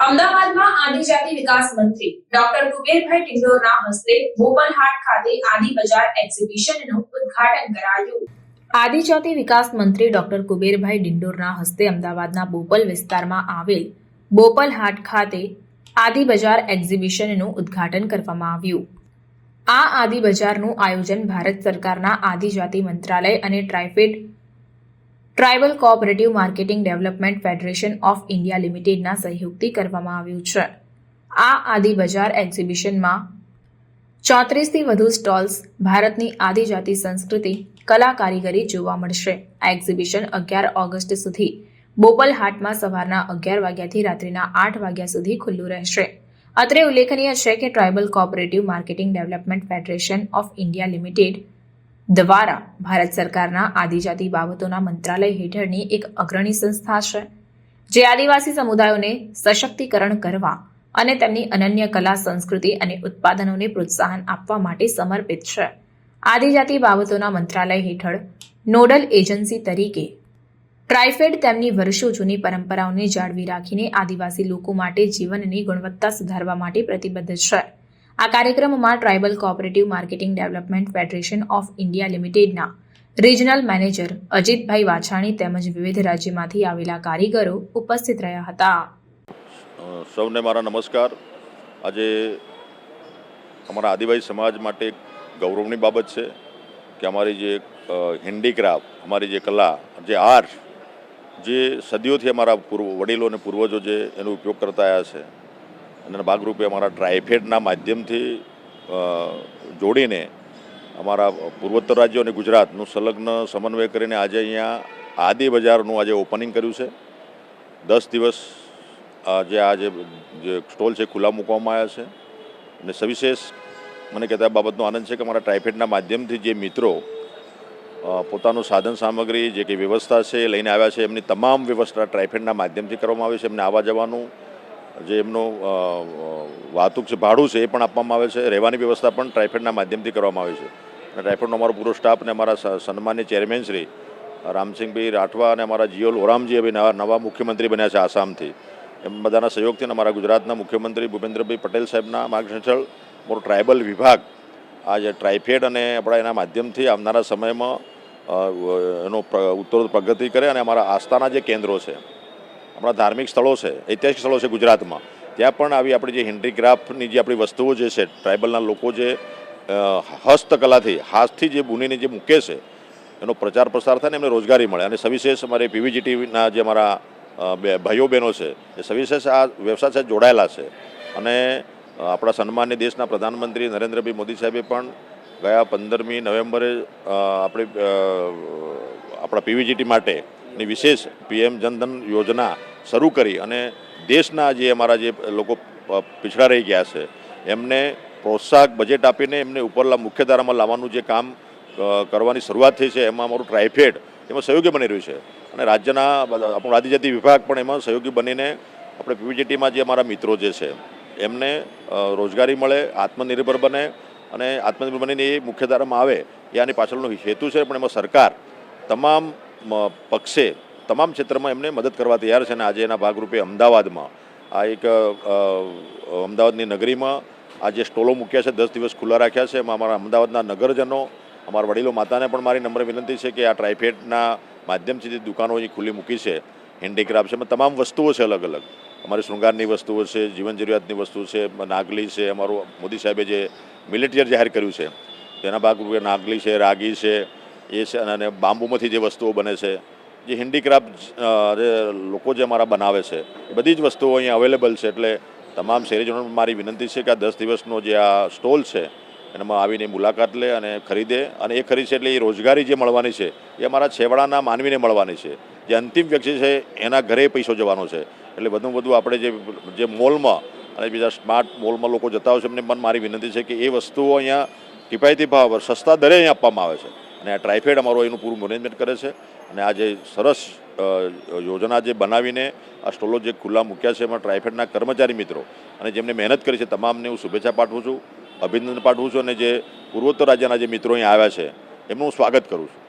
અમદાવાદમાં આદિજાતિ વિકાસ મંત્રી ડોક્ટર કુબેરભાઈ ડિંડોરના હસ્તે બોપલ હાટ ખાતે આદિ બજાર એક્ઝિબિશનનું ઉદ્ઘાટન કરાયું। આદિજાતિ વિકાસ મંત્રી ડોક્ટર કુબેરભાઈ ડિંડોરના હસ્તે અમદાવાદના બોપલ વિસ્તારમાં આવેલ બોપલ હાટ ખાતે આદિ બજાર એક્ઝિબિશનનું ઉદ્ઘાટન કરવામાં આવ્યું। આ આદિ બજારનું આયોજન ભારત સરકારના આદિજાતિ મંત્રાલય અને tribal cooperative marketing development federation of India લિમિટેડના સહયોગથી કરવામાં આવ્યું છે। આ આદિ બજાર એક્ઝિબિશનમાં 34થી વધુ સ્ટોલ્સ ભારતની આદિજાતિ સંસ્કૃતિ, કલા, કારીગરી જોવા મળશે। આ એક્ઝિબિશન 11 ઓગસ્ટ સુધી બોપલ હાટમાં સવારના 11 વાગ્યાથી રાત્રિના 8 વાગ્યા સુધી ખુલ્લું રહેશે। અત્રે ઉલ્લેખનીય છે કે tribal cooperative marketing development federation of India limited દ્વારા ભારત સરકારના આદિજાતિ બાબતોના મંત્રાલય હેઠળની એક અગ્રણી સંસ્થા છે, જે આદિવાસી સમુદાયોને સશક્તિકરણ કરવા અને તેમની અનન્ય કલા, સંસ્કૃતિ અને ઉત્પાદનોને પ્રોત્સાહન આપવા માટે સમર્પિત છે। આદિજાતિ બાબતોના મંત્રાલય હેઠળ નોડલ એજન્સી તરીકે ટ્રાઇફેડ તેમની વર્ષો જૂની પરંપરાઓને જાળવી રાખીને આદિવાસી લોકો માટે જીવનની ગુણવત્તા સુધારવા માટે પ્રતિબદ્ધ છે। આ કાર્યક્રમમાં tribal cooperative marketing development federation of India લિમિટેડના રિજનલ મેનેજર અજીતભાઈ વાછાણી તેમજ વિવિધ રાજ્યમાંથી આવેલા કારીગરો ઉપસ્થિત રહ્યા હતા। સૌને મારા નમસ્કાર। આજે અમારા આદિવાસી સમાજ માટે ગૌરવની બાબત છે કે અમારી જે હેન્ડીક્રાફ્ટ, અમારી જે કલા, જે આર્ટ, જે સદીઓથી અમારા વડીલો અને પૂર્વજો જે એનો ઉપયોગ કરતા આવ્યા છે, અને ભાગરૂપે અમારા ટ્રાઇફેડના માધ્યમથી જોડીને અમારા પૂર્વોત્તર રાજ્યો અને ગુજરાતનું સંલગ્ન સમન્વય કરીને આજે અહીંયા આદિ બજારનું આજે ઓપનિંગ કર્યું છે। 10 દિવસ જે સ્ટોલ છે ખુલ્લા મૂકવામાં આવ્યા છે, અને સવિશેષ મને કહેતા બાબતનો આનંદ છે કે અમારા ટ્રાઇફેડના માધ્યમથી જે મિત્રો પોતાનું સાધન સામગ્રી જે કંઈ વ્યવસ્થા છે એ લઈને આવ્યા છે, એમની તમામ વ્યવસ્થા ટ્રાઇફેડના માધ્યમથી કરવામાં આવી છે। એમને આવવા જવાનું જે એમનું વાહતુક છે, ભાડું છે, એ પણ આપવામાં આવે છે। રહેવાની વ્યવસ્થા પણ ટ્રાઇફેડના માધ્યમથી કરવામાં આવી છે, અને ટ્રાઇફેડનો અમારો પૂરો સ્ટાફ અને અમારા સન્માનીય ચેરમેન શ્રી રામસિંહભાઈ રાઠવા અને અમારા જીઓલ ઓરામજી હવે નવા મુખ્યમંત્રી બન્યા છે આસામથી, એમ બધાના સહયોગથી અમારા ગુજરાતના મુખ્યમંત્રી ભૂપેન્દ્રભાઈ પટેલ સાહેબના માર્ગદર્શન હેઠળ અમારો ટ્રાઇબલ વિભાગ આ જે ટ્રાઇફેડ અને આપણા એના માધ્યમથી આવનારા સમયમાં એનો ઉત્તરોત્તર પ્રગતિ કરે, અને અમારા આસ્થાના જે કેન્દ્રો છે, આપણા ધાર્મિક સ્થળો છે, ઐતિહાસિક સ્થળો છે ગુજરાતમાં, ત્યાં પણ આવી આપણી જે હેન્ડીક્રાફ્ટની જે આપણી વસ્તુઓ જે છે, ટ્રાઇબલના લોકો જે હસ્તકલાથી હાથથી જે બુનીને જે મૂકે છે, એનો પ્રચાર પ્રસાર થાય ને એમને રોજગારી મળે। અને સવિશેષ અમારે પીવીજીટીના જે અમારા ભાઈઓ બહેનો છે એ સવિશેષ આ વ્યવસાય સાથે જોડાયેલા છે, અને આપણા સન્માનીય દેશના પ્રધાનમંત્રી નરેન્દ્રભાઈ મોદી સાહેબે પણ ગયા 15મી નવેમ્બરે આપણા પીવીજીટી માટેની વિશેષ PM જનધન યોજના શરૂ કરી, અને દેશના જે અમારા જે લોકો પીછડા રહી ગયા છે એમને પ્રોત્સાહક બજેટ આપીને એમને ઉપરલા મુખ્ય ધારામાં લાવવાનું જે કામ કરવાની શરૂઆત થઈ છે, એમાં અમારું ટ્રાઇફેડ એમાં સહયોગી બની રહ્યું છે, અને રાજ્યના આપણું આદિજાતિ વિભાગ પણ એમાં સહયોગી બનીને આપણે પીવીજીટીમાં જે અમારા મિત્રો જે છે એમને રોજગારી મળે, આત્મનિર્ભર બને, અને આત્મનિર્ભર બનીને એ મુખ્ય ધારામાં આવે, એ આની પાછળનો હેતુ છે। પણ એમાં સરકાર તમામ પક્ષે તમામ ક્ષેત્રમાં એમને મદદ કરવા તૈયાર છે, અને આજે એના ભાગરૂપે અમદાવાદમાં આ એક અમદાવાદની નગરીમાં આ જે સ્ટોલો મૂક્યા છે, 10 દિવસ ખુલ્લા રાખ્યા છે, એમાં અમારા અમદાવાદના નગરજનો, અમારા વડીલો માતાને પણ મારી નમ્ર વિનંતી છે કે આ ટ્રાઇફેડના માધ્યમથી જે દુકાનો અહીં ખુલ્લી મૂકી છે, હેન્ડીક્રાફ્ટ છે, એમાં તમામ વસ્તુઓ છે, અલગ અલગ અમારી શૃંગારની વસ્તુઓ છે, જીવન જરૂરિયાતની વસ્તુ છે, નાગલી છે, અમારું મોદી સાહેબે જે મિલિટરી જાહેર કર્યું છે તેના ભાગરૂપે નાગલી છે, રાગી છે, એ છે, અને બાંબુમાંથી જે વસ્તુઓ બને છે, જે હેન્ડીક્રાફ્ટ લોકો જે અમારા બનાવે છે, એ બધી જ વસ્તુઓ અહીંયા અવેલેબલ છે। એટલે તમામ શહેરીજનોને મારી વિનંતી છે કે આ 10 દિવસનો જે આ સ્ટોલ છે એમાં આવીને મુલાકાત લે અને ખરીદે, અને એ ખરીદશે એટલે એ રોજગારી જે મળવાની છે એ અમારા છેવાડાના માનવીને મળવાની છે, જે અંતિમ વ્યક્તિ છે એના ઘરે પૈસો જવાનો છે। એટલે વધુમાં વધુ આપણે જે મોલમાં અને બીજા સ્માર્ટ મોલમાં લોકો જતા હોય છે, એમને પણ મારી વિનંતી છે કે એ વસ્તુઓ અહીંયા કિફાયતી ભાવ પર સસ્તા દરે અહીં આપવામાં આવે છે, અને આ ટ્રાઇફેડ અમારો એનું પૂરું મેનેજમેન્ટ કરે છે। અને આ જે સરસ યોજના જે બનાવીને આ સ્ટોલો જે ખુલ્લા મૂક્યા છે, એમાં ટ્રાઇફેડના કર્મચારી મિત્રો અને જેમને મહેનત કરી છે તમામને હું શુભેચ્છા પાઠવું છું, અભિનંદન પાઠવું છું, અને જે પૂર્વોત્તર રાજ્યના જે મિત્રો અહીં આવ્યા છે એમનું હું સ્વાગત કરું છું।